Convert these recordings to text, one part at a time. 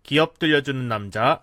기업 들려주는 남자.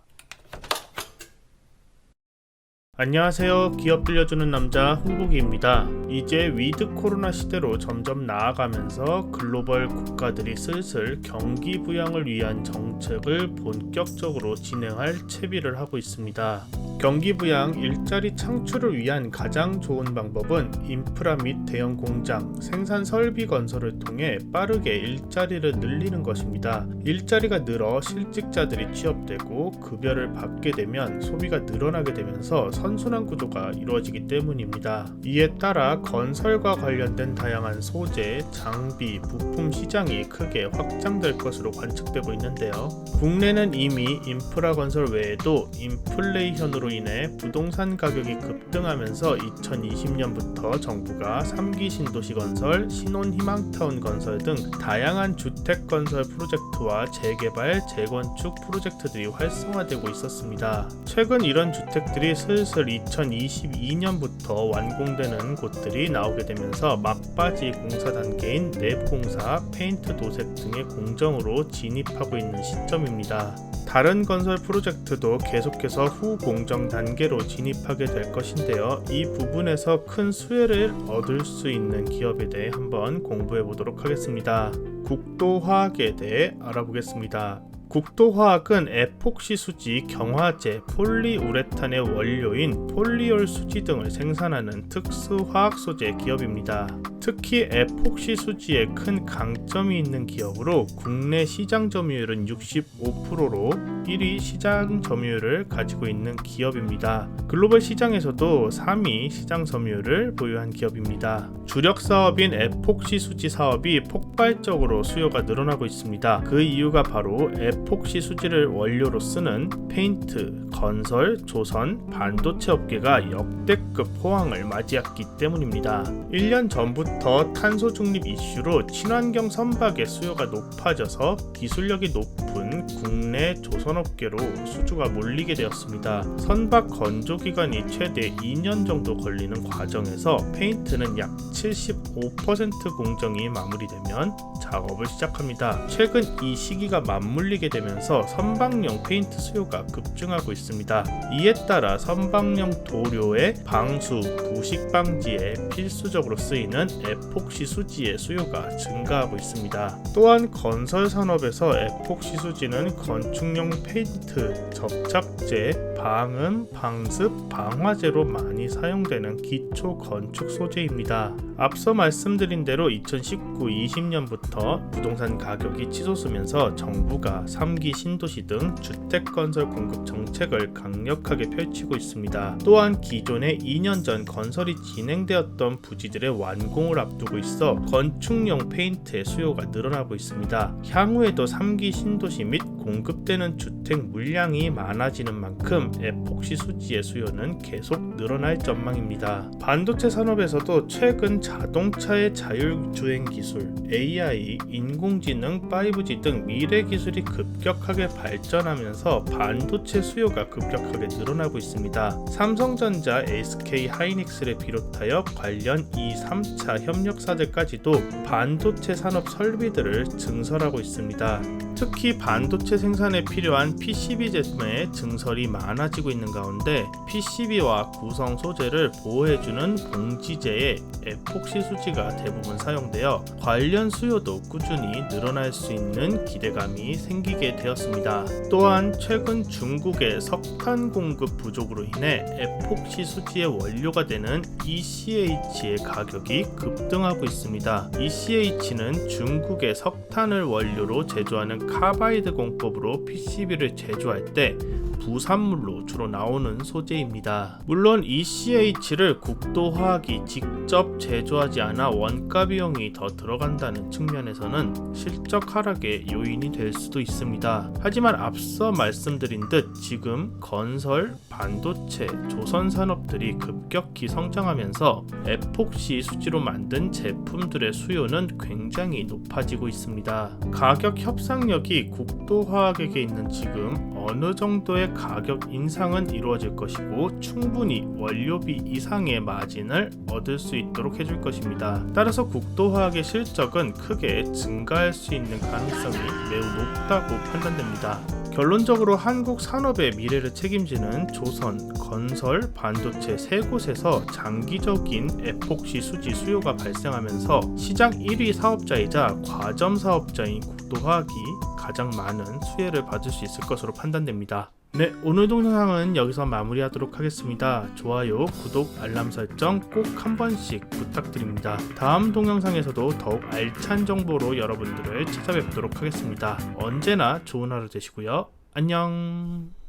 안녕하세요. 기업 들려주는 남자 홍국이입니다. 이제 위드 코로나 시대로 점점 나아가면서 글로벌 국가들이 슬슬 경기 부양을 위한 정책을 본격적으로 진행할 채비를 하고 있습니다. 경기 부양, 일자리 창출을 위한 가장 좋은 방법은 인프라 및 대형 공장, 생산 설비 건설을 통해 빠르게 일자리를 늘리는 것입니다. 일자리가 늘어 실직자들이 취업되고 급여를 받게 되면 소비가 늘어나게 되면서 선순환 구조가 이루어지기 때문입니다. 이에 따라 건설과 관련된 다양한 소재, 장비, 부품 시장이 크게 확장될 것으로 관측되고 있는데요. 국내는 이미 인프라 건설 외에도 인플레이션으로 인해 부동산 가격이 급등하면서 2020년부터 정부가 3기 신도시 건설, 신혼희망타운 건설 등 다양한 주택 건설 프로젝트와 재개발, 재건축 프로젝트들이 활성화되고 있었습니다. 최근 이런 주택들이 슬슬 2022년부터 완공되는 곳들이 나오게 되면서 막바지 공사 단계인 내부공사, 페인트 도색 등의 공정으로 진입하고 있는 시점입니다. 다른 건설 프로젝트도 계속해서 후공정 단계로 진입하게 될 것인데요. 이 부분에서 큰 수혜를 얻을 수 있는 기업에 대해 한번 공부해 보도록 하겠습니다. 국도화학에 대해 알아보겠습니다. 국도화학은 에폭시 수지, 경화제, 폴리우레탄의 원료인 폴리올 수지 등을 생산하는 특수화학 소재 기업입니다. 특히 에폭시 수지에 큰 강점이 있는 기업으로 국내 시장 점유율은 65%로 1위 시장 점유율을 가지고 있는 기업입니다. 글로벌 시장에서도 3위 시장 점유율을 보유한 기업입니다. 주력 사업인 에폭시 수지 사업이 폭발적으로 수요가 늘어나고 있습니다. 그 이유가 바로 에폭시 수지를 원료로 쓰는 페인트, 건설, 조선, 반도체 업계가 역대급 호황을 맞이했기 때문입니다. 1년 전부터 탄소 중립 이슈로 친환경 선박의 수요가 높아져서 기술력이 높은 국내 조선업계로 수주가 몰리게 되었습니다. 선박 건조 기간이 최대 2년 정도 걸리는 과정에서 페인트는 약 75% 공정이 마무리되면 작업을 시작합니다. 최근 이 시기가 맞물리게 되면서 선박용 페인트 수요가 급증하고 있습니다. 이에 따라 선박용 도료의 방수, 부식 방지에 필수적으로 쓰이는 에폭시 수지의 수요가 증가하고 있습니다. 또한 건설 산업에서 에폭시 수지는 건축용 페인트, 접착제, 방음, 방습, 방화제로 많이 사용되는 기초 건축 소재입니다. 앞서 말씀드린 대로 2019-20년부터 부동산 가격이 치솟으면서 정부가 3기 신도시 등 주택 건설 공급 정책을 강력하게 펼치고 있습니다. 또한 기존에 2년 전 건설이 진행되었던 부지들의 완공을 앞두고 있어 건축용 페인트의 수요가 늘어나고 있습니다. 향후에도 3기 신도시 및 공급되는 주택 물량이 많아지는 만큼 에폭시 수지의 수요는 계속 늘어날 전망입니다. 반도체 산업에서도 최근 자동차의 자율주행 기술, AI, 인공지능, 5G 등 미래 기술이 급격하게 발전하면서 반도체 수요가 급격하게 늘어나고 있습니다. 삼성전자, SK 하이닉스를 비롯하여 관련 2, 3차 협력사들까지도 반도체 산업 설비들을 증설하고 있습니다. 특히 반도체 생산에 필요한 PCB 제품의 증설이 많아지고 있는 가운데 PCB와 구성 소재를 보호해주는 봉지재에 에폭시 수지가 대부분 사용되어 관련 수요도 꾸준히 늘어날 수 있는 기대감이 생기게 되었습니다. 또한 최근 중국의 석탄 공급 부족으로 인해 에폭시 수지의 원료가 되는 ECH의 가격이 급등하고 있습니다. ECH는 중국의 석탄을 원료로 제조하는 카바이드 공법으로 PCB를 제조할 때 부산물로 주로 나오는 소재입니다. 물론 ECH를 국도화학이 직접 제조하지 않아 원가 비용이 더 들어간다는 측면에서는 실적 하락의 요인이 될 수도 있습니다. 하지만 앞서 말씀드린 듯 지금 건설, 반도체, 조선 산업들이 급격히 성장하면서 에폭시 수지로 만든 제품들의 수요는 굉장히 높아지고 있습니다. 가격 협상력이 국도화학에게 있는 지금 어느 정도의 가격 인상은 이루어질 것이고 충분히 원료비 이상의 마진을 얻을 수 있도록 해줄 것입니다. 따라서 국도화학의 실적은 크게 증가할 수 있는 가능성이 매우 높다고 판단됩니다. 결론적으로 한국 산업의 미래를 책임지는 조선, 건설, 반도체 세 곳에서 장기적인 에폭시 수지 수요가 발생하면서 시장 1위 사업자이자 과점 사업자인 국도화학이 가장 많은 수혜를 받을 수 있을 것으로 판단됩니다. 네, 오늘 동영상은 여기서 마무리하도록 하겠습니다. 좋아요, 구독, 알람 설정 꼭 한 번씩 부탁드립니다. 다음 동영상에서도 더욱 알찬 정보로 여러분들을 찾아뵙도록 하겠습니다. 언제나 좋은 하루 되시고요. 안녕.